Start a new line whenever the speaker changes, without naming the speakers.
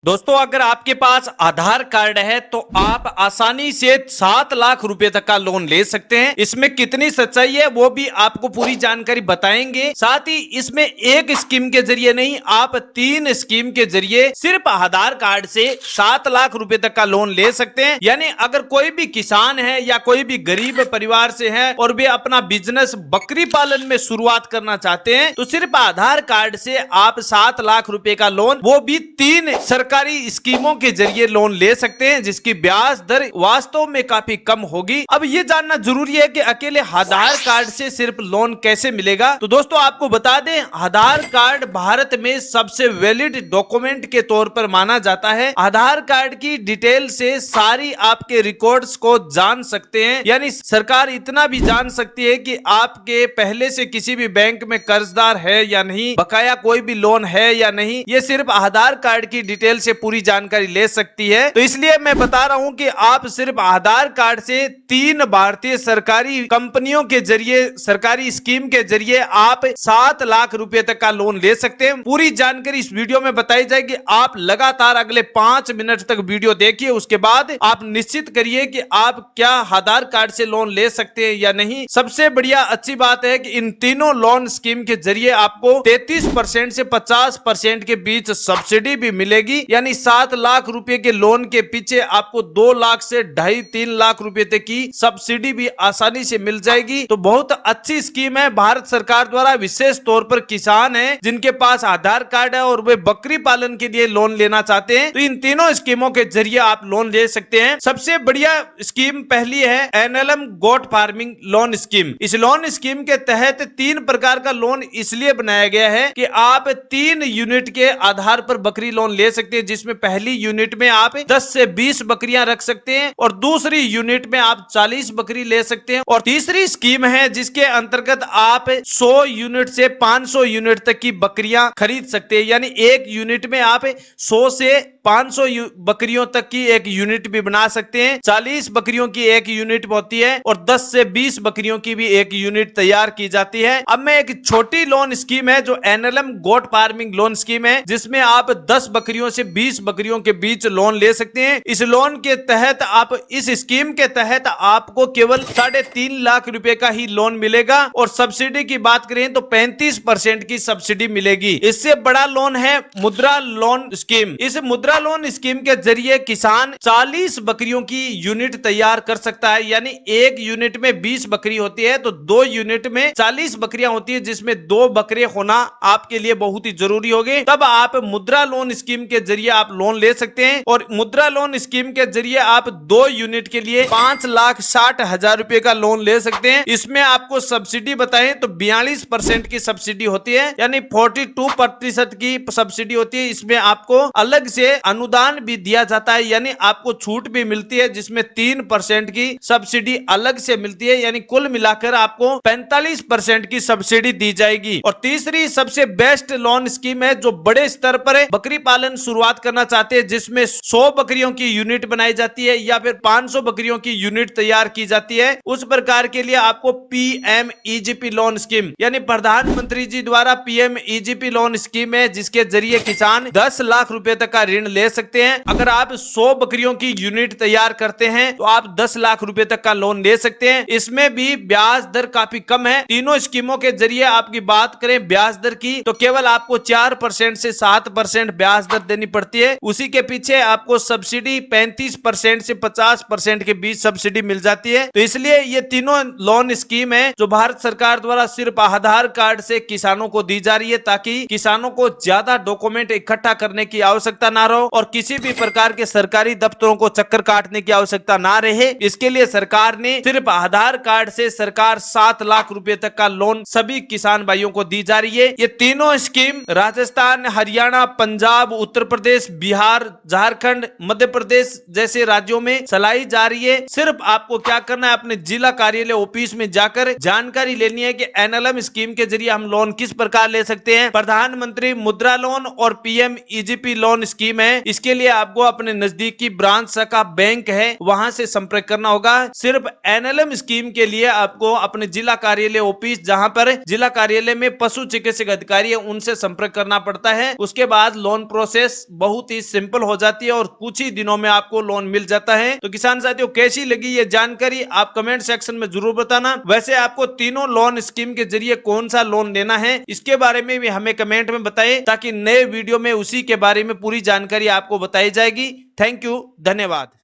दोस्तों, अगर आपके पास आधार कार्ड है तो आप आसानी से 7 लाख रुपए तक का लोन ले सकते हैं। इसमें कितनी सच्चाई है वो भी आपको पूरी जानकारी बताएंगे। साथ ही इसमें एक स्कीम के जरिए नहीं, आप 3 स्कीम के जरिए सिर्फ आधार कार्ड से 7 लाख रुपए तक का लोन ले सकते हैं। यानी अगर कोई भी किसान है या कोई भी गरीब परिवार से है और वे अपना बिजनेस बकरी पालन में शुरुआत करना चाहते हैं तो सिर्फ आधार कार्ड से आप 7 लाख रुपए का लोन, वो भी 3 सरकारी स्कीमों के जरिए लोन ले सकते हैं, जिसकी ब्याज दर वास्तव में काफी कम होगी। अब ये जानना जरूरी है कि अकेले आधार कार्ड से सिर्फ लोन कैसे मिलेगा। तो दोस्तों आपको बता दें, आधार कार्ड भारत में सबसे वैलिड डॉक्यूमेंट के तौर पर माना जाता है। आधार कार्ड की डिटेल से सारी आपके रिकॉर्ड्स को जान सकते हैं। यानी सरकार इतना भी जान सकती है कि आपके पहले से किसी भी बैंक में कर्जदार है या नहीं, बकाया कोई भी लोन है या नहीं, ये सिर्फ आधार कार्ड की डिटेल से पूरी जानकारी ले सकती है। तो इसलिए मैं बता रहा हूं कि आप सिर्फ आधार कार्ड से 3 भारतीय सरकारी कंपनियों के जरिए, सरकारी स्कीम के जरिए आप 7 लाख रुपए तक का लोन ले सकते हैं। पूरी जानकारी इस वीडियो में बताई जाएगी। आप लगातार अगले 5 मिनट तक वीडियो देखिए, उसके बाद आप निश्चित करिए कि आप क्या आधार कार्ड से लोन ले सकते हैं या नहीं। सबसे बढ़िया अच्छी बात है कि इन तीनों लोन स्कीम के जरिए आपको 33% से 50% के बीच सब्सिडी भी मिलेगी। यानी 7 लाख रुपए के लोन के पीछे आपको 2 लाख से 2.5-3 लाख रुपए तक की सब्सिडी भी आसानी से मिल जाएगी। तो बहुत अच्छी स्कीम है भारत सरकार द्वारा, विशेष तौर पर किसान है जिनके पास आधार कार्ड है और वे बकरी पालन के लिए लोन लेना चाहते हैं, तो इन तीनों स्कीमों के जरिए आप लोन ले सकते हैं। सबसे बढ़िया स्कीम पहली है NLM goat farming loan scheme. इस लोन स्कीम के तहत 3 प्रकार का लोन इसलिए बनाया गया है कि आप 3 यूनिट के आधार पर बकरी लोन ले सकते हैं, जिसमें पहली यूनिट में आप 10 से 20 बकरियां रख सकते हैं और दूसरी यूनिट में आप 40 बकरी ले सकते हैं। और तीसरी स्कीम है जिसके अंतर्गत आप 100 यूनिट से 500 यूनिट तक की बकरियां खरीद सकते हैं। यानी एक यूनिट में आप 100 से 500 बकरियों तक की एक यूनिट भी बना सकते हैं। 40 बकरियों की एक यूनिट होती है और 10 से 20 बकरियों की भी एक यूनिट तैयार की जाती है। अब मैं एक छोटी लोन स्कीम है जो NLM goat farming loan scheme है, जिसमें आप 10 बकरियों से 20 बकरियों के बीच लोन ले सकते हैं। इस लोन के तहत आप, इस स्कीम के तहत आपको केवल 3.5 लाख रुपए का ही लोन मिलेगा और सब्सिडी की बात करें तो 35% की सब्सिडी मिलेगी। इससे बड़ा लोन है मुद्रा लोन स्कीम। इस मुद्रा लोन स्कीम के जरिए किसान 40 बकरियों की यूनिट तैयार कर सकता है। यानी एक यूनिट में 20 बकरी होती है तो 2 यूनिट में 40 बकरियां होती है, जिसमें 2 बकरे होना आपके लिए बहुत ही जरूरी होगी। तब आप मुद्रा लोन स्कीम के जरिए आप लोन ले सकते हैं और मुद्रा लोन स्कीम के जरिए आप 2 यूनिट के लिए 5,60,000 रुपए का लोन ले सकते हैं। इसमें आपको सब्सिडी बताएं तो 42% की सब्सिडी होती है, यानी 42% की सब्सिडी होती है। इसमें आपको अलग से अनुदान भी दिया जाता है, यानी आपको छूट भी मिलती है, जिसमें 3% की सब्सिडी अलग से मिलती है। यानी कुल मिलाकर आपको 45% की सब्सिडी दी जाएगी। और तीसरी सबसे बेस्ट लोन स्कीम है जो बड़े स्तर पर बकरी पालन शुरुआत करना चाहते हैं, जिसमें 100 बकरियों की यूनिट बनाई जाती है या फिर 500 बकरियों की यूनिट तैयार की जाती है। उस प्रकार के लिए आपको पीएमईजीपी लोन स्कीम, यानी प्रधानमंत्री जी द्वारा पीएमईजीपी लोन स्कीम है, जिसके जरिए किसान 10 लाख रुपए तक का ऋण ले सकते हैं। अगर आप 100 बकरियों की यूनिट तैयार करते हैं तो आप 10 लाख रुपए तक का लोन ले सकते हैं। इसमें भी ब्याज दर काफी कम है। तीनों स्कीमों के जरिए आपकी बात करें ब्याज दर की तो केवल आपको 4% से 7% ब्याज दर देनी पड़ती है। उसी के पीछे आपको सब्सिडी 35% से 50% के बीच सब्सिडी मिल जाती है। तो इसलिए ये तीनों लोन स्कीम है जो भारत सरकार द्वारा सिर्फ आधार कार्ड से किसानों को दी जा रही है, ताकि किसानों को ज्यादा डॉक्यूमेंट इकट्ठा करने की आवश्यकता ना रहो और किसी भी प्रकार के सरकारी दफ्तरों को चक्कर काटने की आवश्यकता ना रहे। इसके लिए सरकार ने सिर्फ आधार कार्ड से सरकार 7 लाख रुपए तक का लोन सभी किसान भाइयों को दी जा रही है। ये तीनों स्कीम राजस्थान, हरियाणा, पंजाब, उत्तर प्रदेश, बिहार, झारखंड, मध्य प्रदेश जैसे राज्यों में चलाई जा रही है। सिर्फ आपको क्या करना है, अपने जिला कार्यालय ऑफिस में जाकर जानकारी लेनी है कि एनएलएम स्कीम के जरिए हम लोन किस प्रकार ले सकते हैं। प्रधानमंत्री मुद्रा लोन और पीएमईजीपी लोन स्कीम है हैं, इसके लिए आपको अपने नजदीकी ब्रांच शाखा बैंक है वहां से संपर्क करना होगा। सिर्फ एनएलएम स्कीम के लिए आपको अपने जिला कार्यालय ऑफिस, जहां पर जिला कार्यालय में पशु चिकित्सक अधिकारी है, उनसे संपर्क करना पड़ता है। उसके बाद लोन प्रोसेस बहुत ही सिंपल हो जाती है और कुछ ही दिनों में आपको लोन मिल जाता है। तो किसान साथियों, कैसी लगी ये जानकारी आप कमेंट सेक्शन में जरूर बताना। वैसे आपको तीनों लोन स्कीम के जरिए कौन सा लोन लेना है इसके बारे में भी हमें कमेंट में बताएं, ताकि नए वीडियो में उसी के बारे में पूरी जानकारी आपको बताई जाएगी। थैंक यू, धन्यवाद।